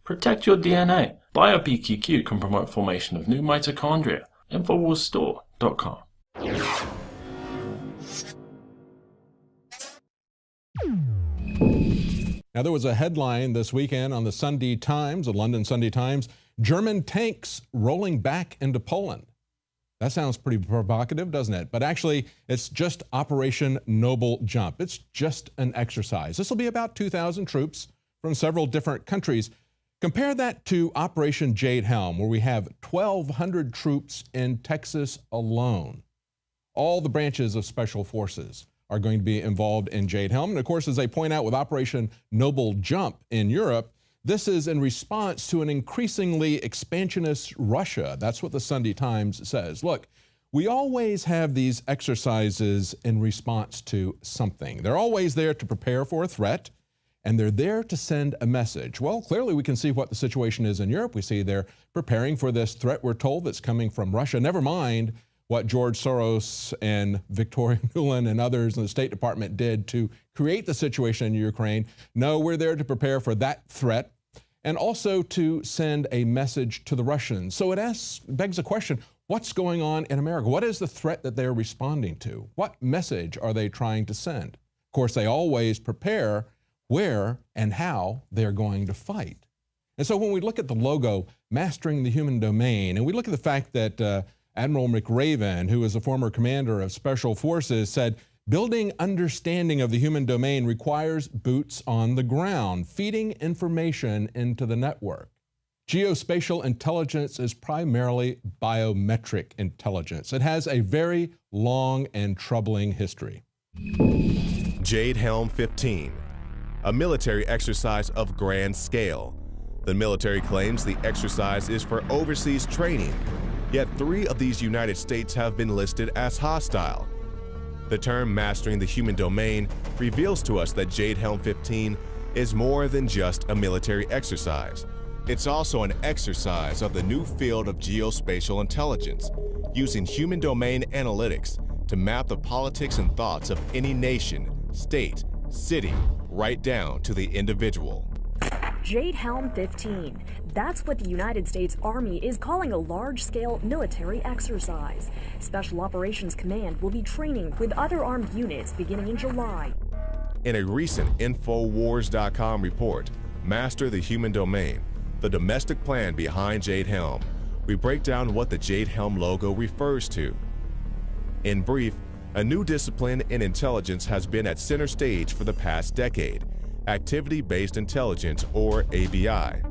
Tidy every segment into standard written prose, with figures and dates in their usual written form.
Protect your DNA. BioPQQ can promote formation of new mitochondria. Infowarsstore.com. Now, there was a headline this weekend on the Sunday Times, the London Sunday Times, German tanks rolling back into Poland. That sounds pretty provocative, doesn't it? But actually, it's just Operation Noble Jump. It's just an exercise. This will be about 2,000 troops from several different countries. Compare that to Operation Jade Helm, where we have 1,200 troops in Texas alone. All the branches of special forces are going to be involved in Jade Helm. And of course, as they point out with Operation Noble Jump in Europe, this is in response to an increasingly expansionist Russia. That's what the Sunday Times says. Look, we always have these exercises in response to something. They're always there to prepare for a threat, and they're there to send a message. Well, clearly we can see what the situation is in Europe. We see they're preparing for this threat, we're told, that's coming from Russia. Never mind what George Soros and Victoria Nuland and others in the State Department did to create the situation in Ukraine. No, we're there to prepare for that threat and also to send a message to the Russians. So it begs the question, what's going on in America? What is the threat that they're responding to? What message are they trying to send? Of course, they always prepare where and how they're going to fight. And so when we look at the logo, Mastering the Human Domain, and we look at the fact that Admiral McRaven, who is a former commander of Special Forces, said, building understanding of the human domain requires boots on the ground, feeding information into the network. Geospatial intelligence is primarily biometric intelligence. It has a very long and troubling history. Jade Helm 15, a military exercise of grand scale. The military claims the exercise is for overseas training, yet 3 of these United States have been listed as hostile. The term Mastering the Human Domain reveals to us that Jade Helm 15 is more than just a military exercise. It's also an exercise of the new field of geospatial intelligence, using human domain analytics to map the politics and thoughts of any nation, state, city, right down to the individual. Jade Helm 15. That's what the United States Army is calling a large-scale military exercise. Special Operations Command will be training with other armed units beginning in July. In a recent Infowars.com report, Master the Human Domain, the domestic plan behind Jade Helm, we break down what the Jade Helm logo refers to. In brief, a new discipline in intelligence has been at center stage for the past decade: Activity-Based Intelligence, or ABI.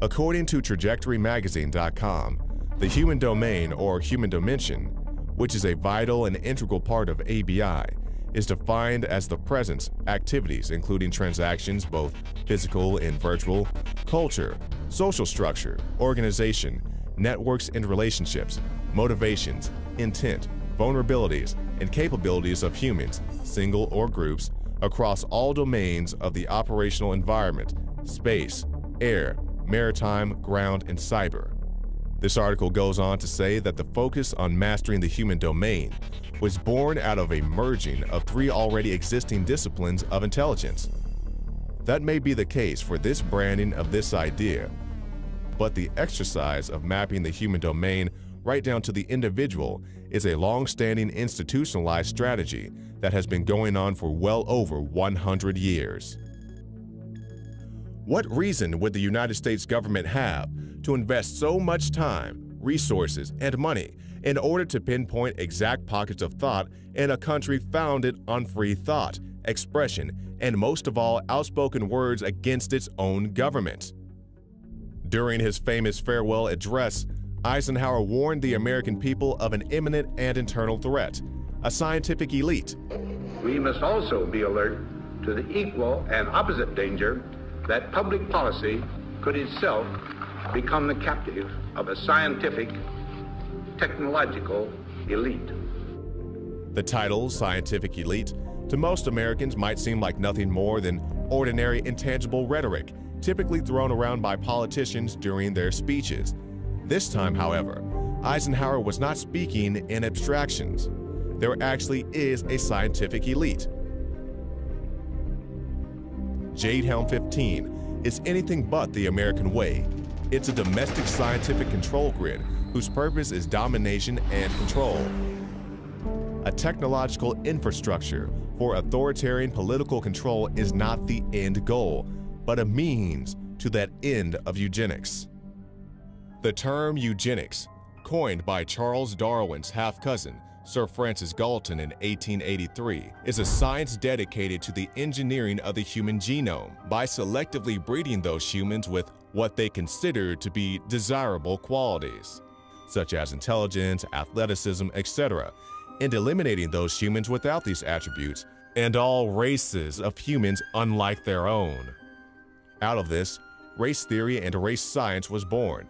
According to TrajectoryMagazine.com, the human domain, or human dimension, which is a vital and integral part of ABI, is defined as the presence, activities including transactions, both physical and virtual, culture, social structure, organization, networks and relationships, motivations, intent, vulnerabilities, and capabilities of humans, single or groups, across all domains of the operational environment: space, air, maritime, ground, and cyber. This article goes on to say that the focus on mastering the human domain was born out of a merging of 3 already existing disciplines of intelligence. That may be the case for this branding of this idea, but the exercise of mapping the human domain right down to the individual is a long-standing institutionalized strategy that has been going on for well over 100 years. What reason would the United States government have to invest so much time, resources, and money in order to pinpoint exact pockets of thought in a country founded on free thought, expression, and most of all, outspoken words against its own government? During his famous farewell address, Eisenhower warned the American people of an imminent and internal threat: a scientific elite. We must also be alert to the equal and opposite danger that public policy could itself become the captive of a scientific, technological elite. The title, scientific elite, to most Americans might seem like nothing more than ordinary intangible rhetoric, typically thrown around by politicians during their speeches. This time, however, Eisenhower was not speaking in abstractions. There actually is a scientific elite. Jade Helm 15 is anything but the American way. It's a domestic scientific control grid whose purpose is domination and control. A technological infrastructure for authoritarian political control is not the end goal, but a means to that end of eugenics. The term eugenics, coined by Charles Darwin's half-cousin, Sir Francis Galton, in 1883, is a science dedicated to the engineering of the human genome by selectively breeding those humans with what they consider to be desirable qualities, such as intelligence, athleticism, etc., and eliminating those humans without these attributes and all races of humans unlike their own. Out of this, race theory and race science was born.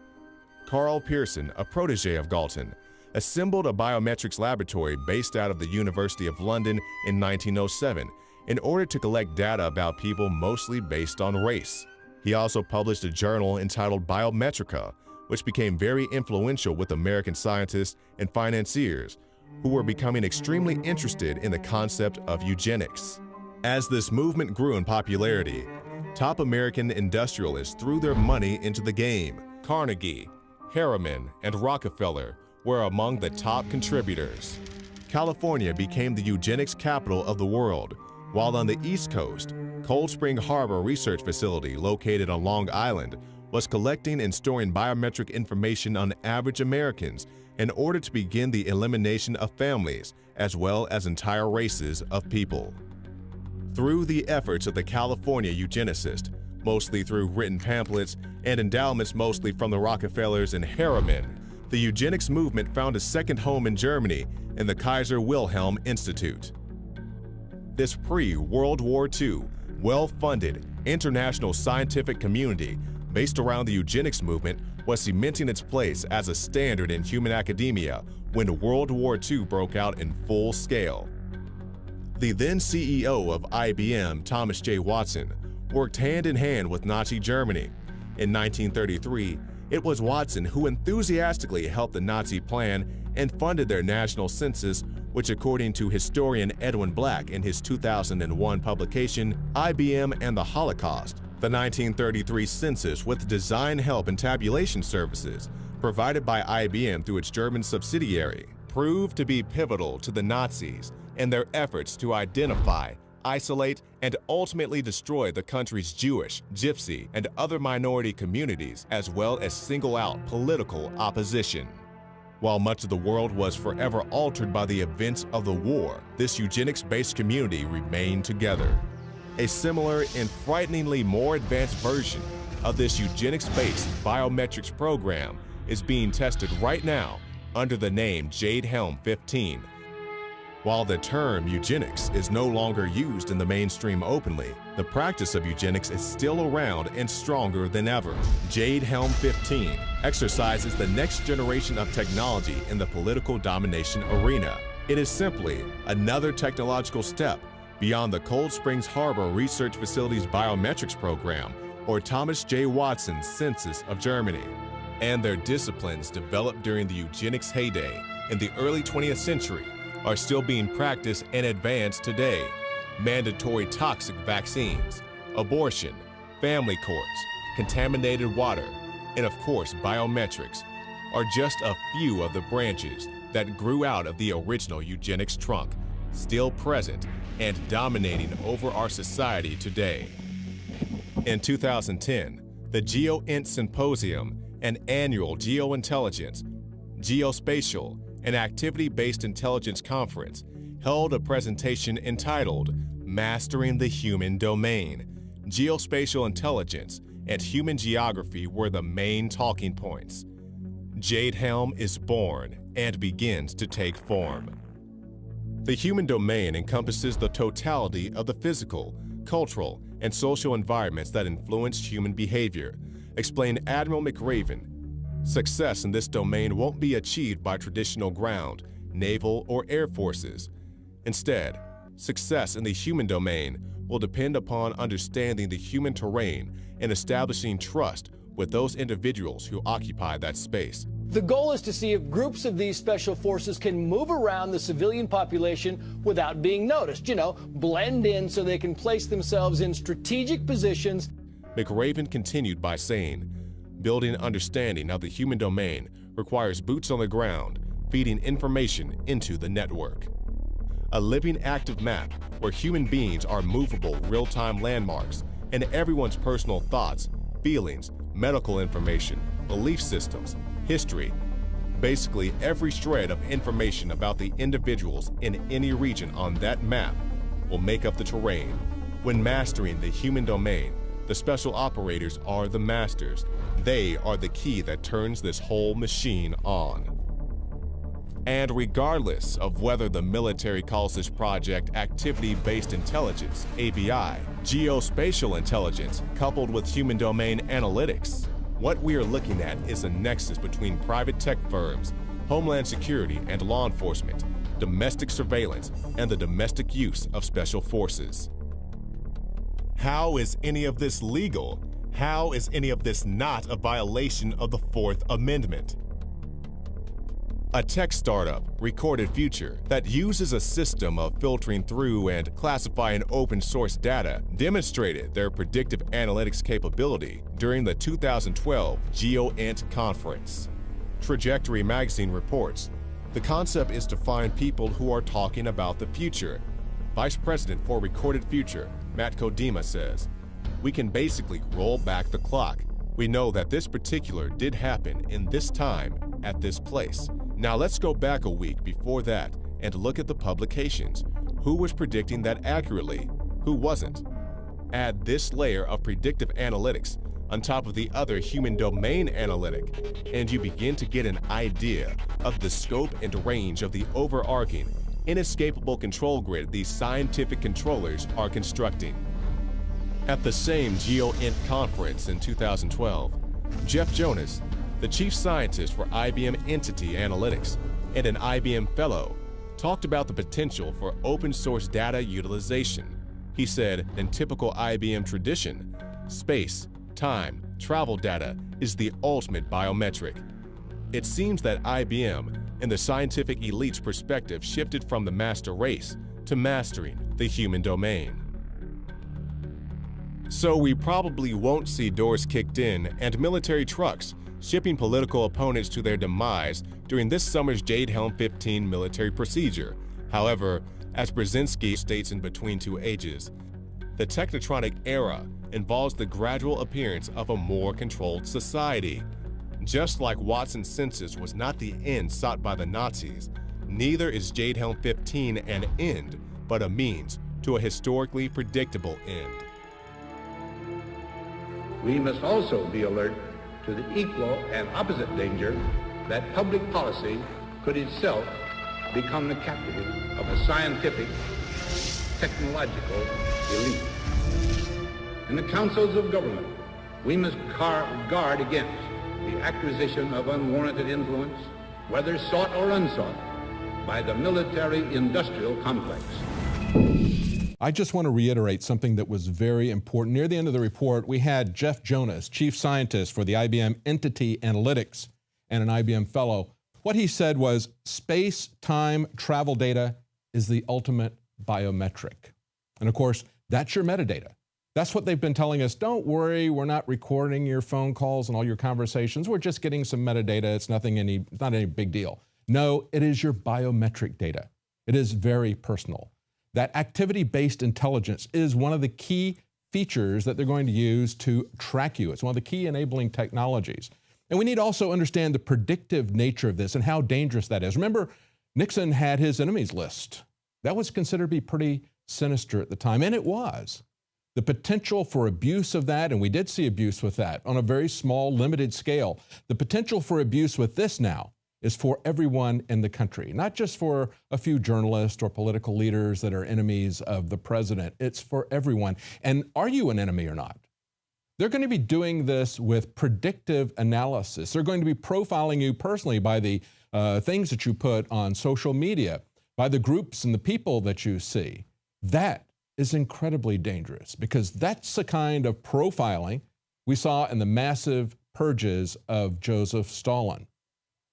Carl Pearson, a protege of Galton, assembled a biometrics laboratory based out of the University of London in 1907 in order to collect data about people mostly based on race. He also published a journal entitled Biometrica, which became very influential with American scientists and financiers who were becoming extremely interested in the concept of eugenics. As this movement grew in popularity, top American industrialists threw their money into the game. Carnegie, Harriman, and Rockefeller were among the top contributors. California became the eugenics capital of the world, while on the East Coast, Cold Spring Harbor Research Facility, located on Long Island, was collecting and storing biometric information on average Americans in order to begin the elimination of families as well as entire races of people. Through the efforts of the California eugenicists, mostly through written pamphlets and endowments mostly from the Rockefellers and Harriman, the eugenics movement found a second home in Germany in the Kaiser Wilhelm Institute. This pre-World War II, well-funded international scientific community based around the eugenics movement was cementing its place as a standard in human academia when World War II broke out in full scale. The then CEO of IBM, Thomas J. Watson, worked hand-in-hand with Nazi Germany. In 1933, it was Watson who enthusiastically helped the Nazi plan and funded their national census, which, according to historian Edwin Black in his 2001 publication, IBM and the Holocaust, the 1933 census, with design help and tabulation services provided by IBM through its German subsidiary, proved to be pivotal to the Nazis in their efforts to identify, isolate, and ultimately destroy the country's Jewish, Gypsy, and other minority communities, as well as single out political opposition. While much of the world was forever altered by the events of the war, this eugenics-based community remained together. A similar and frighteningly more advanced version of this eugenics-based biometrics program is being tested right now under the name Jade Helm 15. While the term eugenics is no longer used in the mainstream openly, the practice of eugenics is still around and stronger than ever. Jade Helm 15 exercises the next generation of technology in the political domination arena. It is simply another technological step beyond the Cold Springs Harbor Research Facility's biometrics program or Thomas J. Watson's census of Germany. And their disciplines developed during the eugenics heyday in the early 20th century are still being practiced and advanced today. Mandatory toxic vaccines, abortion, family courts, contaminated water, and of course biometrics are just a few of the branches that grew out of the original eugenics trunk, still present and dominating over our society today. In 2010, the GeoInt Symposium, an annual geointelligence, geospatial, and activity-based intelligence conference, held a presentation entitled Mastering the Human Domain. Geospatial intelligence and human geography were the main talking points. Jade Helm is born and begins to take form. The human domain encompasses the totality of the physical, cultural, and social environments that influence human behavior, explained Admiral McRaven. Success in this domain won't be achieved by traditional ground, naval, or air forces. Instead, success in the human domain will depend upon understanding the human terrain and establishing trust with those individuals who occupy that space. The goal is to see if groups of these special forces can move around the civilian population without being noticed, blend in so they can place themselves in strategic positions. McRaven continued by saying, "Building understanding of the human domain requires boots on the ground, feeding information into the network. A living active map where human beings are movable real-time landmarks and everyone's personal thoughts, feelings, medical information, belief systems, history, basically every shred of information about the individuals in any region on that map will make up the terrain. When mastering the human domain, the special operators are the masters. They are the key that turns this whole machine on." And regardless of whether the military calls this project Activity-Based Intelligence, ABI, Geospatial Intelligence, coupled with human domain analytics, what we are looking at is a nexus between private tech firms, homeland security and law enforcement, domestic surveillance, and the domestic use of special forces. How is any of this legal? How is any of this not a violation of the Fourth Amendment? A tech startup, Recorded Future, that uses a system of filtering through and classifying open source data, demonstrated their predictive analytics capability during the 2012 GeoInt conference. Trajectory magazine reports, the concept is to find people who are talking about the future. Vice President for Recorded Future, Matt Kodima, says, "We can basically roll back the clock. We know that this particular did happen in this time at this place. Now let's go back a week before that and look at the publications. Who was predicting that accurately? Who wasn't? Add this layer of predictive analytics on top of the other human domain analytic, and you begin to get an idea of the scope and range of the overarching, inescapable control grid these scientific controllers are constructing." At the same GeoInt conference in 2012, Jeff Jonas, the chief scientist for IBM Entity Analytics and an IBM fellow, talked about the potential for open source data utilization. He said, in typical IBM tradition, space, time, travel data is the ultimate biometric. It seems that IBM, in the scientific elite's perspective, shifted from the master race to mastering the human domain. So we probably won't see doors kicked in and military trucks shipping political opponents to their demise during this summer's Jade Helm 15 military procedure. However, as Brzezinski states in Between Two Ages, the technotronic era involves the gradual appearance of a more controlled society. Just like Watson's census was not the end sought by the Nazis, neither is Jade Helm 15 an end, but a means to a historically predictable end. We must also be alert to the equal and opposite danger that public policy could itself become the captive of a scientific, technological elite. In the councils of government, we must guard against the acquisition of unwarranted influence, whether sought or unsought, by the military-industrial complex. I just want to reiterate something that was very important. Near the end of the report, we had Jeff Jonas, chief scientist for the IBM Entity Analytics and an IBM fellow. What he said was, space, time, travel data is the ultimate biometric. And of course, that's your metadata. That's what they've been telling us. Don't worry, we're not recording your phone calls and all your conversations. We're just getting some metadata. It's not any big deal. No, it is your biometric data. It is very personal. That activity-based intelligence is one of the key features that they're going to use to track you. It's one of the key enabling technologies. And we need to also understand the predictive nature of this and how dangerous that is. Remember, Nixon had his enemies list. That was considered to be pretty sinister at the time, and it was. The potential for abuse of that, and we did see abuse with that on a very small, limited scale. The potential for abuse with this now is for everyone in the country, not just for a few journalists or political leaders that are enemies of the president. It's for everyone. And are you an enemy or not? They're going to be doing this with predictive analysis. They're going to be profiling you personally by the things that you put on social media, by the groups and the people that you see. That is incredibly dangerous because that's the kind of profiling we saw in the massive purges of Joseph Stalin.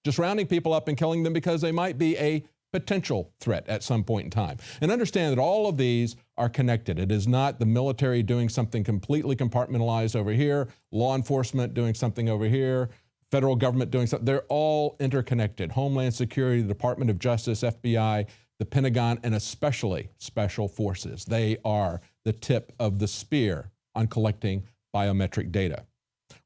Just rounding people up and killing them because they might be a potential threat at some point in time. And understand that all of these are connected. It is not the military doing something completely compartmentalized over here, law enforcement doing something over here, federal government doing something. They're all interconnected. Homeland Security, the Department of Justice, FBI, the Pentagon, and especially special forces. They are the tip of the spear on collecting biometric data.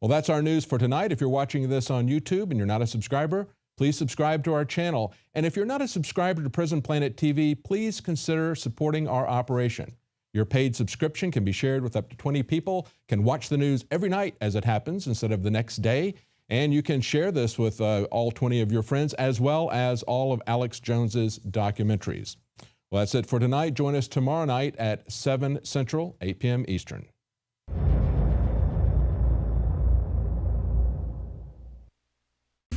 Well, that's our news for tonight. If you're watching this on YouTube and you're not a subscriber, please subscribe to our channel. And if you're not a subscriber to Prison Planet TV, please consider supporting our operation. Your paid subscription can be shared with up to 20 people, can watch the news every night as it happens instead of the next day, and you can share this with all 20 of your friends, as well as all of Alex Jones's documentaries. Well, that's it for tonight. Join us tomorrow night at 7 Central, 8 p.m. Eastern.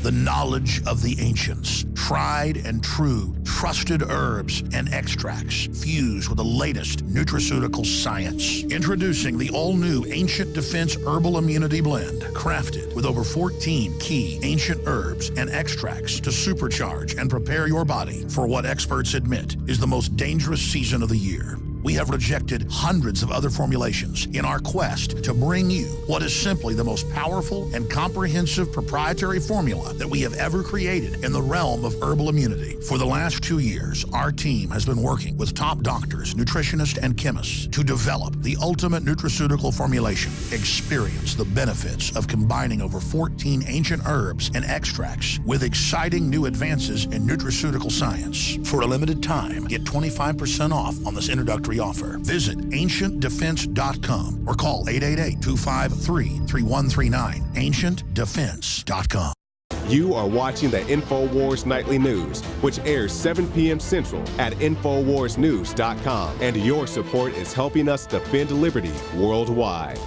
The knowledge of the ancients, tried and true, trusted herbs and extracts fused with the latest nutraceutical science. Introducing the all-new Ancient Defense Herbal Immunity Blend, crafted with over 14 key ancient herbs and extracts to supercharge and prepare your body for what experts admit is the most dangerous season of the year. We have rejected hundreds of other formulations in our quest to bring you what is simply the most powerful and comprehensive proprietary formula that we have ever created in the realm of herbal immunity. For the last 2 years, our team has been working with top doctors, nutritionists, and chemists to develop the ultimate nutraceutical formulation. Experience the benefits of combining over 14 ancient herbs and extracts with exciting new advances in nutraceutical science. For a limited time, get 25% off on this introductory offer. Visit ancientdefense.com or call 888-253-3139. ancientdefense.com. You are watching the Infowars Nightly News, which airs 7 p.m. Central at InfoWarsNews.com. And your support is helping us defend liberty worldwide.